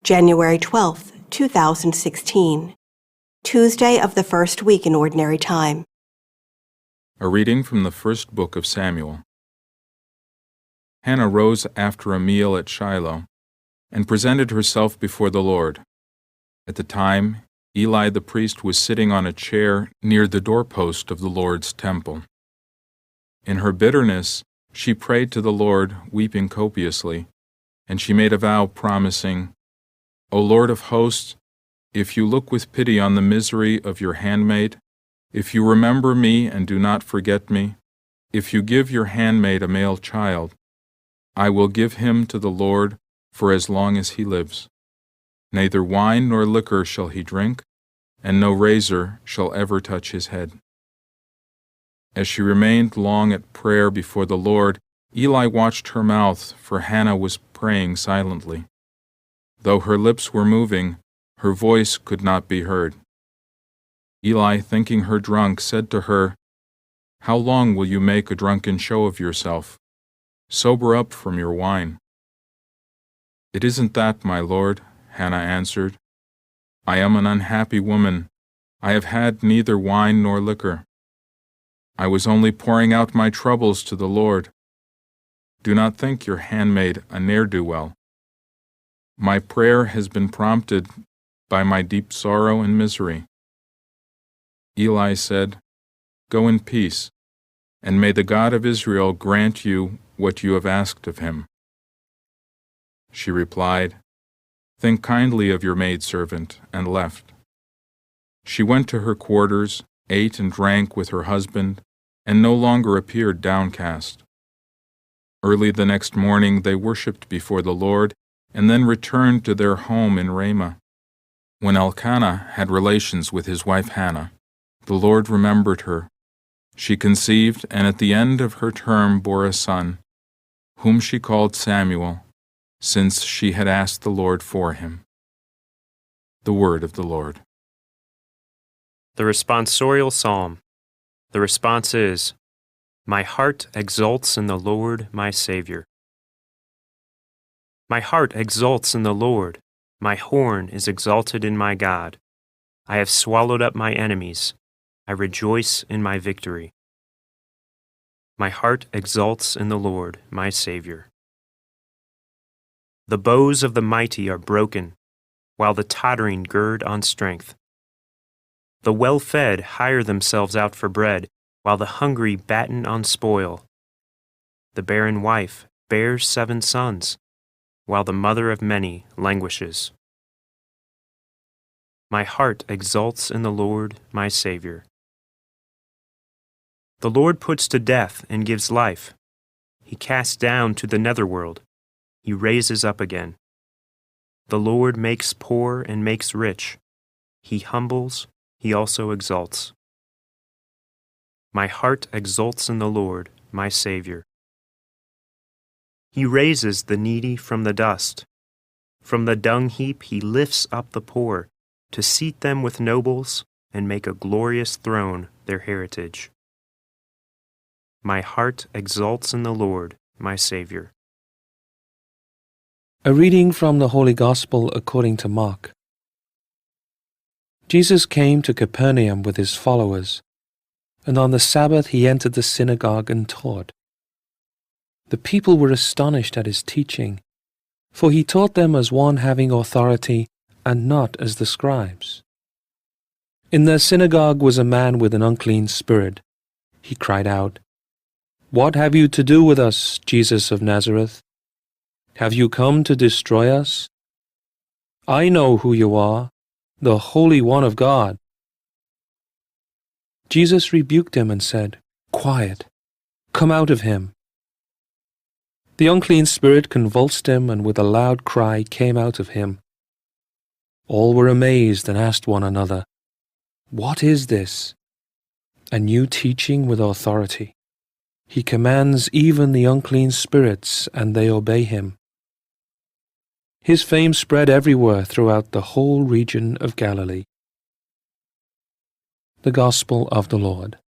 January 12, 2016, Tuesday of the first week in Ordinary Time. A reading from the first book of Samuel. Hannah rose after a meal at Shiloh and presented herself before the Lord. At the time, Eli the priest was sitting on a chair near the doorpost of the Lord's temple. In her bitterness, she prayed to the Lord, weeping copiously, and she made a vow promising, "O Lord of hosts, if you look with pity on the misery of your handmaid, if you remember me and do not forget me, if you give your handmaid a male child, I will give him to the Lord for as long as he lives. Neither wine nor liquor shall he drink, and no razor shall ever touch his head." As she remained long at prayer before the Lord, Eli watched her mouth, for Hannah was praying silently. Though her lips were moving, her voice could not be heard. Eli, thinking her drunk, said to her, "How long will you make a drunken show of yourself? Sober up from your wine." "It isn't that, my lord," Hannah answered. "I am an unhappy woman. I have had neither wine nor liquor. I was only pouring out my troubles to the Lord. Do not think your handmaid a ne'er-do-well. My prayer has been prompted by my deep sorrow and misery." Eli said, "Go in peace, and may the God of Israel grant you what you have asked of him." She replied, "Think kindly of your maidservant," and left. She went to her quarters, ate and drank with her husband, and no longer appeared downcast. Early the next morning they worshipped before the Lord, and then returned to their home in Ramah. When Elkanah had relations with his wife Hannah, the Lord remembered her. She conceived, and at the end of her term bore a son, whom she called Samuel, since she had asked the Lord for him. The word of the Lord. The responsorial psalm. The response is, "My heart exults in the Lord, my Savior." My heart exults in the Lord. My horn is exalted in my God. I have swallowed up my enemies. I rejoice in my victory. My heart exults in the Lord, my Savior. The bows of the mighty are broken, while the tottering gird on strength. The well-fed hire themselves out for bread, while the hungry batten on spoil. The barren wife bears 7 sons, while the mother of many languishes. My heart exults in the Lord, my Savior. The Lord puts to death and gives life. He casts down to the netherworld. He raises up again. The Lord makes poor and makes rich. He humbles, he also exalts. My heart exults in the Lord, my Savior. He raises the needy from the dust. From the dung heap he lifts up the poor, to seat them with nobles and make a glorious throne their heritage. My heart exults in the Lord, my Savior. A reading from the Holy Gospel according to Mark. Jesus came to Capernaum with his followers, and on the Sabbath he entered the synagogue and taught. The people were astonished at his teaching, for he taught them as one having authority and not as the scribes. In their synagogue was a man with an unclean spirit. He cried out, "What have you to do with us, Jesus of Nazareth? Have you come to destroy us? I know who you are, the Holy One of God." Jesus rebuked him and said, "Quiet, come out of him." The unclean spirit convulsed him, and with a loud cry came out of him. All were amazed and asked one another, "What is this?" A new teaching with authority. He commands even the unclean spirits, and they obey him. His fame spread everywhere throughout the whole region of Galilee. The Gospel of the Lord.